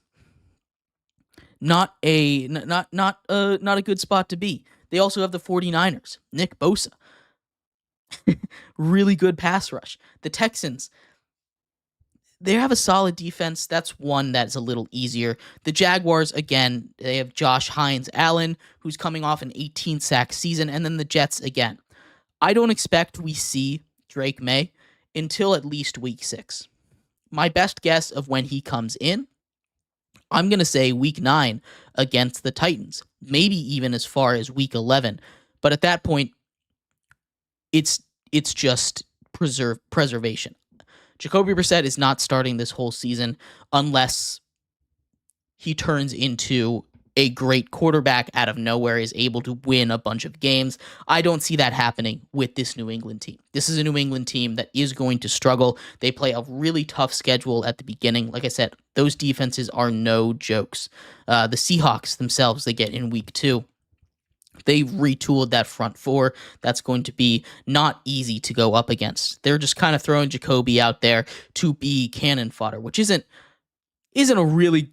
Not a good spot to be. They also have the 49ers, Nick Bosa. Really good pass rush. The Texans, they have a solid defense. That's one that's a little easier. The Jaguars, again, they have Josh Hines-Allen, who's coming off an 18-sack season, and then the Jets again. I don't expect we see Drake May until at least week 6. My best guess of when he comes in, I'm going to say week 9 against the Titans, maybe even as far as week 11. But at that point, it's just preservation. Jacoby Brissett is not starting this whole season unless he turns into a great quarterback out of nowhere, is able to win a bunch of games. I don't see that happening with this New England team. This is a New England team that is going to struggle. They play a really tough schedule at the beginning. Like I said, those defenses are no jokes. The Seahawks themselves, they get in week 2. They've retooled that front four. That's going to be not easy to go up against. They're just kind of throwing Jacoby out there to be cannon fodder, which isn't a really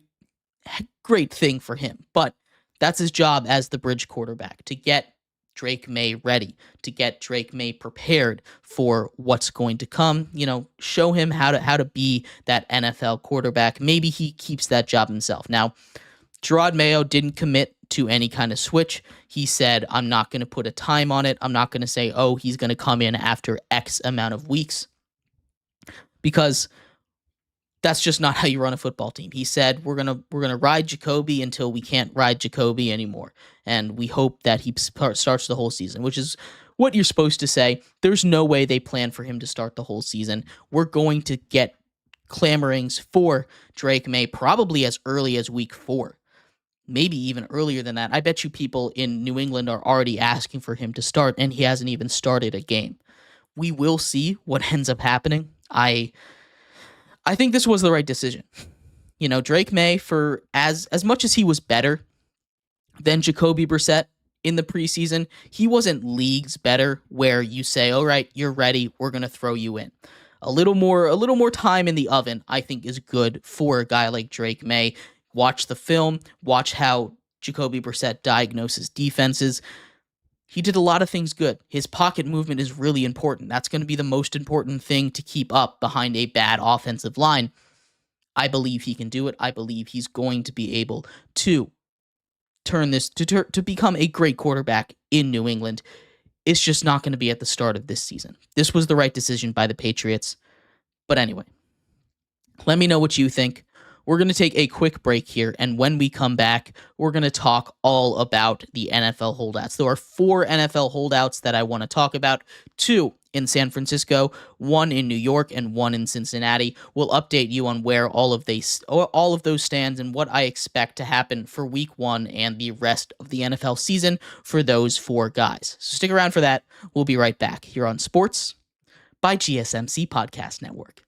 great thing for him. But that's his job as the bridge quarterback, to get Drake May ready, to get Drake May prepared for what's going to come. Show him how to be that NFL quarterback. Maybe he keeps that job himself. Now, Gerard Mayo didn't commit to any kind of switch. He said, I'm not going to put a time on it. I'm not going to say, he's going to come in after X amount of weeks, because that's just not how you run a football team. He said, we're gonna ride Jacoby until we can't ride Jacoby anymore, and we hope that he starts the whole season, which is what you're supposed to say. There's no way they plan for him to start the whole season. We're going to get clamorings for Drake May probably as early as week 4. Maybe even earlier than that. I bet you people in New England are already asking for him to start, and he hasn't even started a game. We will see what ends up happening. I think this was the right decision. Drake May, for as much as he was better than Jacoby Brissett in the preseason, he wasn't leagues better where you say, all right, you're ready, we're going to throw you in. A little more time in the oven, I think, is good for a guy like Drake May. Watch the film, watch how Jacoby Brissett diagnoses defenses. He did a lot of things good. His pocket movement is really important. That's going to be the most important thing to keep up behind a bad offensive line. I believe he can do it. I believe he's going to be able to turn this to become a great quarterback in New England. It's just not going to be at the start of this season. This was the right decision by the Patriots. But anyway, let me know what you think. We're going to take a quick break here, and when we come back, we're going to talk all about the NFL holdouts. There are 4 NFL holdouts that I want to talk about, 2 in San Francisco, 1 in New York, and 1 in Cincinnati. We'll update you on where all of those stands and what I expect to happen for week 1 and the rest of the NFL season for those 4 guys. So stick around for that. We'll be right back here on Sports by GSMC Podcast Network.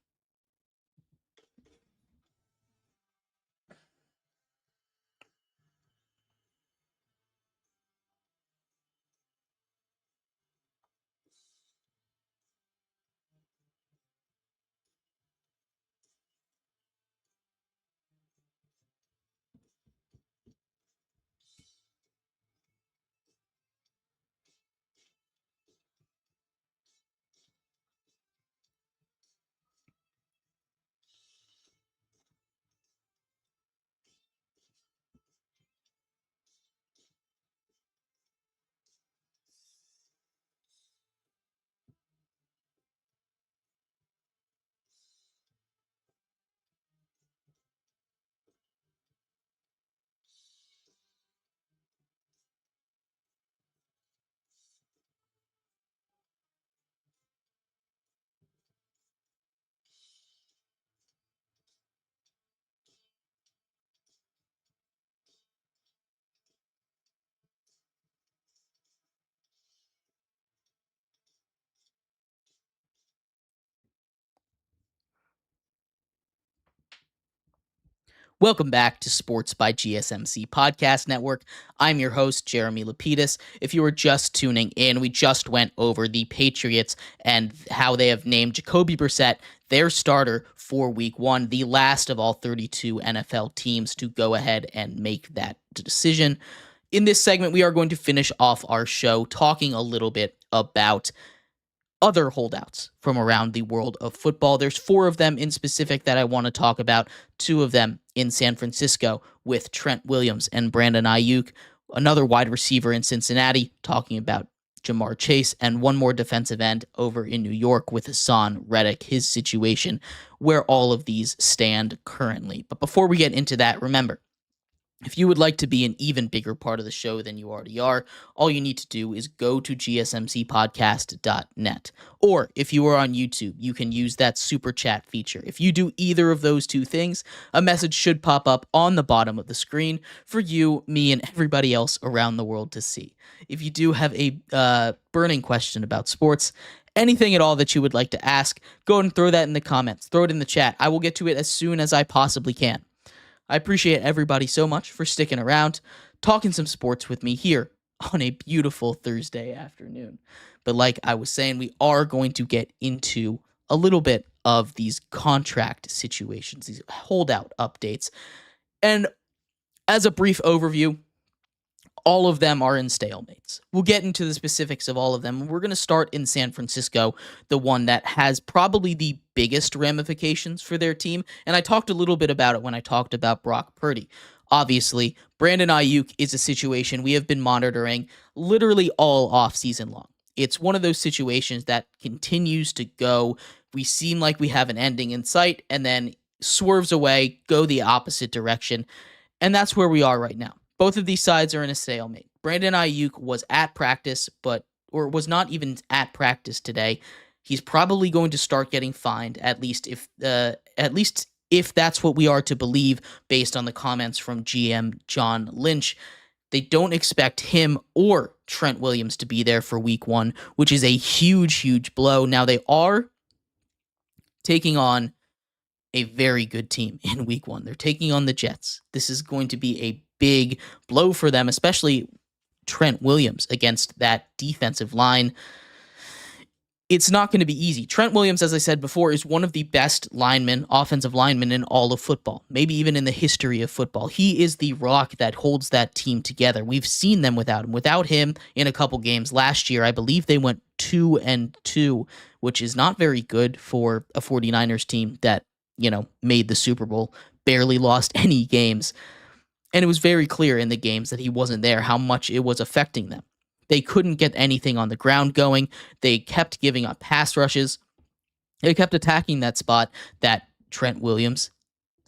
Welcome back to Sports by GSMC Podcast Network. I'm your host, Jeremy Lapidus. If you were just tuning in, we just went over the Patriots and how they have named Jacoby Brissett their starter for Week 1, the last of all 32 NFL teams to go ahead and make that decision. In this segment, we are going to finish off our show talking a little bit about other holdouts from around the world of football. There's 4 of them in specific that I want to talk about, 2 of them in San Francisco with Trent Williams and Brandon Ayuk, another wide receiver in Cincinnati talking about Jamar Chase, and one more defensive end over in New York with Hassan Reddick, his situation, where all of these stand currently. But before we get into that, remember, if you would like to be an even bigger part of the show than you already are, all you need to do is go to gsmcpodcast.net. Or if you are on YouTube, you can use that super chat feature. If you do either of those 2 things, a message should pop up on the bottom of the screen for you, me, and everybody else around the world to see. If you do have a burning question about sports, anything at all that you would like to ask, go and throw that in the comments. Throw it in the chat. I will get to it as soon as I possibly can. I appreciate everybody so much for sticking around, talking some sports with me here on a beautiful Thursday afternoon. But like I was saying, we are going to get into a little bit of these contract situations, these holdout updates. And as a brief overview, all of them are in stalemates. We'll get into the specifics of all of them. We're going to start in San Francisco, the one that has probably the biggest ramifications for their team. And I talked a little bit about it when I talked about Brock Purdy. Obviously, Brandon Ayuk is a situation we have been monitoring literally all offseason long. It's one of those situations that continues to go. We seem like we have an ending in sight and then swerves away, go the opposite direction. And that's where we are right now. Both of these sides are in a stalemate. Brandon Ayuk was at practice, or was not even at practice today. He's probably going to start getting fined, at least if that's what we are to believe based on the comments from GM John Lynch. They don't expect him or Trent Williams to be there for Week 1, which is a huge, huge blow. Now they are taking on a very good team in Week 1. They're taking on the Jets. This is going to be a big blow for them, especially Trent Williams against that defensive line. It's not going to be easy. Trent Williams, as I said before, is one of the best offensive linemen in all of football, maybe even in the history of football. He is the rock that holds that team together. We've seen them without him. Without him in a couple games last year, I believe they went 2-2, which is not very good for a 49ers team that, made the Super Bowl, barely lost any games. And it was very clear in the games that he wasn't there how much it was affecting them. They couldn't get anything on the ground going. They kept giving up pass rushes. They kept attacking that spot that Trent Williams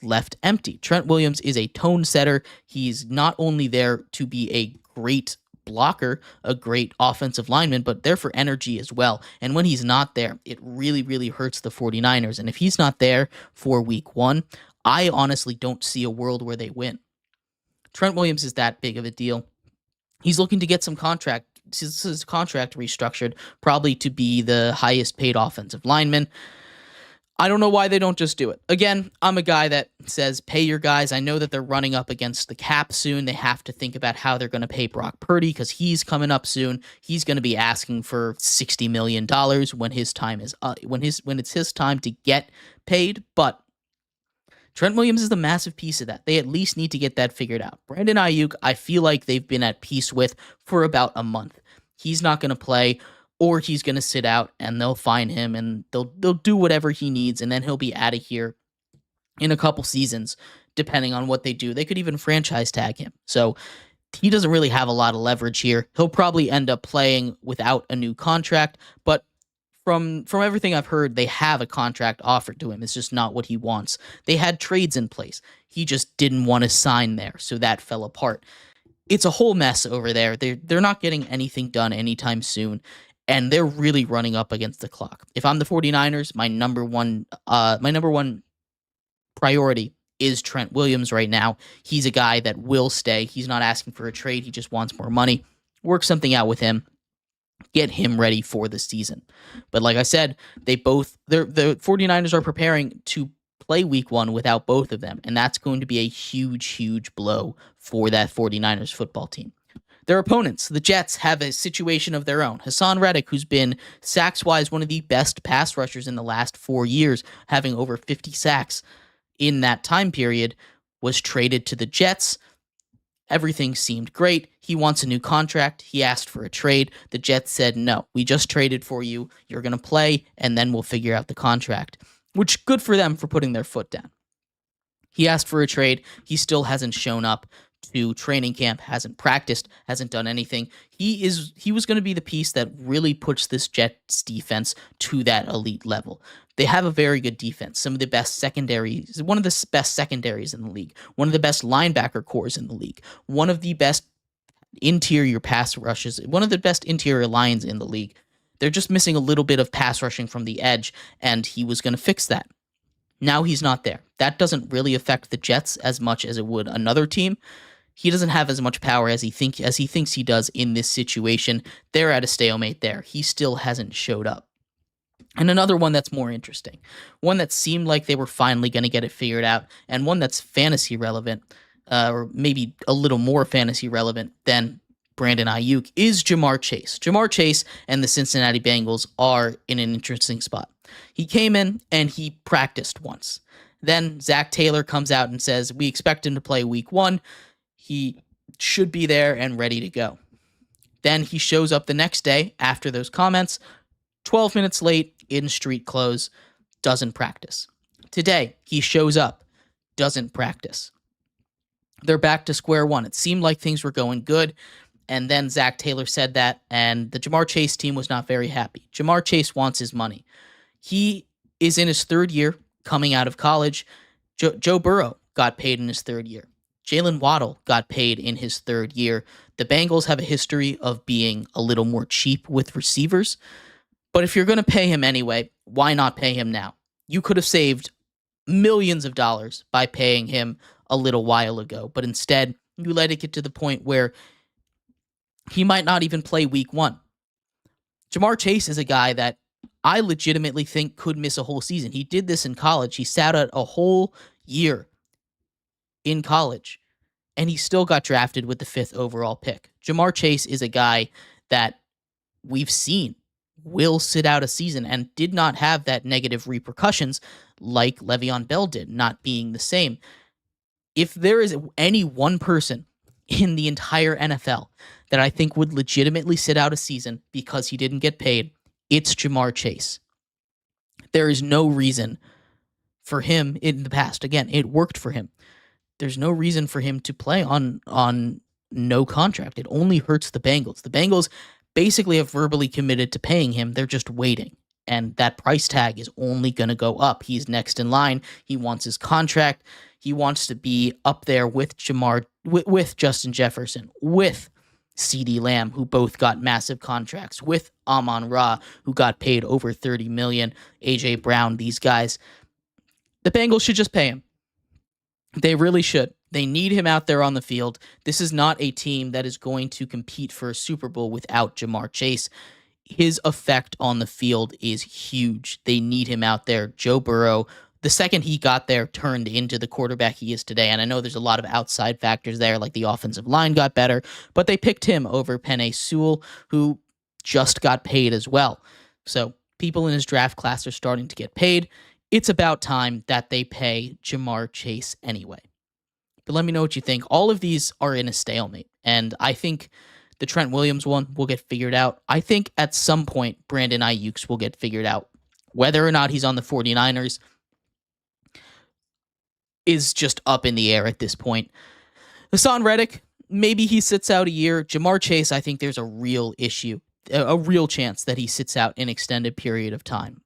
left empty. Trent Williams is a tone setter. He's not only there to be a great blocker, a great offensive lineman, but there for energy as well. And when he's not there, it really, really hurts the 49ers. And if he's not there for Week 1, I honestly don't see a world where they win. Trent Williams is that big of a deal. He's looking to get his contract restructured, probably to be the highest paid offensive lineman. I don't know why they don't just do it. Again, I'm a guy that says pay your guys. I know that they're running up against the cap soon. They have to think about how they're going to pay Brock Purdy because he's coming up soon. He's going to be asking for $60 million when his time is when it's his time to get paid. But Trent Williams is the massive piece of that. They at least need to get that figured out. Brandon Ayuk, I feel like they've been at peace with for about a month. He's not going to play, or he's going to sit out, and they'll fine him, and they'll do whatever he needs, and then he'll be out of here in a couple seasons, depending on what they do. They could even franchise tag him. So he doesn't really have a lot of leverage here. He'll probably end up playing without a new contract, but From everything I've heard, they have a contract offered to him. It's just not what he wants. They had trades in place. He just didn't want to sign there, so that fell apart. It's a whole mess over there. They're not getting anything done anytime soon, and they're really running up against the clock. If I'm the 49ers, my number one priority is Trent Williams right now. He's a guy that will stay. He's not asking for a trade. He just wants more money. Work something out with him. Get him ready for the season. But like I said, the 49ers are preparing to play week 1 without both of them, and that's going to be a huge, huge blow for that 49ers football team. Their opponents, the Jets, have a situation of their own. Hassan Reddick, who's been sacks-wise one of the best pass rushers in the last 4 years, having over 50 sacks in that time period, was traded to the Jets. Everything seemed great. He wants a new contract. He asked for a trade. The Jets said, no, we just traded for you. You're going to play, and then we'll figure out the contract, which good for them for putting their foot down. He asked for a trade. He still hasn't shown up to training camp, hasn't practiced, hasn't done anything. He was going to be the piece that really puts this Jets defense to that elite level. They have a very good defense, some of the best secondaries, one of the best secondaries in the league, one of the best linebacker cores in the league, one of the best interior pass rushes, one of the best interior lines in the league. They're just missing a little bit of pass rushing from the edge, and he was going to fix that. Now he's not there. That doesn't really affect the Jets as much as it would another team. He doesn't have as much power as he thinks he does in this situation. They're at a stalemate there. He still hasn't showed up. And another one that's more interesting, one that seemed like they were finally going to get it figured out, and one that's fantasy relevant, or maybe a little more fantasy relevant than Brandon Ayuk, is Ja'Marr Chase. Ja'Marr Chase and the Cincinnati Bengals are in an interesting spot. He came in and he practiced once. Then Zach Taylor comes out and says, we expect him to play week 1. He should be there and ready to go. Then he shows up the next day after those comments, 12 minutes late, in street clothes, doesn't practice. Today, he shows up, doesn't practice. They're back to square one. It seemed like things were going good, and then Zach Taylor said that, and the Ja'Marr Chase team was not very happy. Ja'Marr Chase wants his money. He is in his third year coming out of college. Joe Burrow got paid in his third year. Jalen Waddle got paid in his third year. The Bengals have a history of being a little more cheap with receivers. But if you're going to pay him anyway, why not pay him now? You could have saved millions of dollars by paying him a little while ago. But instead, you let it get to the point where he might not even play week 1. Ja'Marr Chase is a guy that I legitimately think could miss a whole season. He did this in college. He sat out a whole year in college, and he still got drafted with the 5th overall pick. Ja'Marr Chase is a guy that we've seen will sit out a season and did not have that negative repercussions like Le'Veon Bell did, not being the same. If there is any one person in the entire NFL that I think would legitimately sit out a season because he didn't get paid, it's Ja'Marr Chase. There is no reason for him in the past. Again, it worked for him. There's no reason for him to play on no contract. It only hurts the Bengals. The Bengals basically have verbally committed to paying him. They're just waiting. And that price tag is only going to go up. He's next in line. He wants his contract. He wants to be up there with with Justin Jefferson, with CeeDee Lamb, who both got massive contracts, with Amon-Ra, who got paid over $30 million, A.J. Brown, these guys. The Bengals should just pay him. They really should. They need him out there on the field. This is not a team that is going to compete for a Super Bowl without Ja'Marr Chase. His effect on the field is huge. They need him out there. Joe Burrow, the second he got there, turned into the quarterback he is today. And I know there's a lot of outside factors there, like the offensive line got better, but they picked him over Penei Sewell, who just got paid as well. So people in his draft class are starting to get paid. It's about time that they pay Ja'Marr Chase anyway. But let me know what you think. All of these are in a stalemate, and I think the Trent Williams one will get figured out. I think at some point, Brandon Ayuk's will get figured out. Whether or not he's on the 49ers is just up in the air at this point. Hassan Reddick, maybe he sits out a year. Ja'Marr Chase, I think there's a real issue, a real chance that he sits out an extended period of time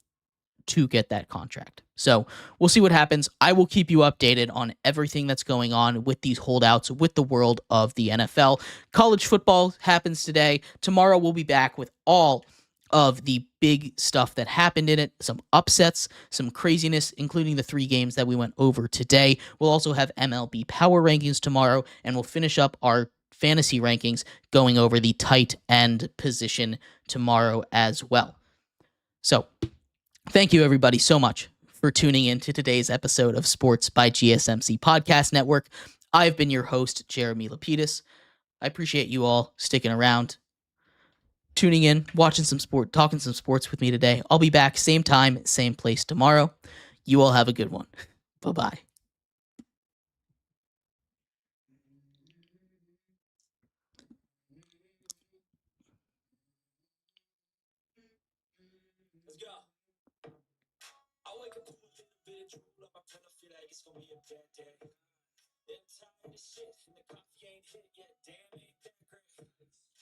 to get that contract. So we'll see what happens. I will keep you updated on everything that's going on with these holdouts, with the world of the NFL. College football happens today. Tomorrow we'll be back with all of the big stuff that happened in it, some upsets, some craziness, including the 3 games that we went over today. We'll also have MLB Power Rankings tomorrow, and we'll finish up our fantasy rankings going over the tight end position tomorrow as well. So thank you, everybody, so much for tuning in to today's episode of Sports by GSMC Podcast Network. I've been your host, Jeremy Lapidus. I appreciate you all sticking around, tuning in, watching some sport, talking some sports with me today. I'll be back same time, same place tomorrow. You all have a good one. Bye-bye. Let's go. I wake up a little bit of drool up. I feel like it's gonna be a bad day. I'm tired of shit.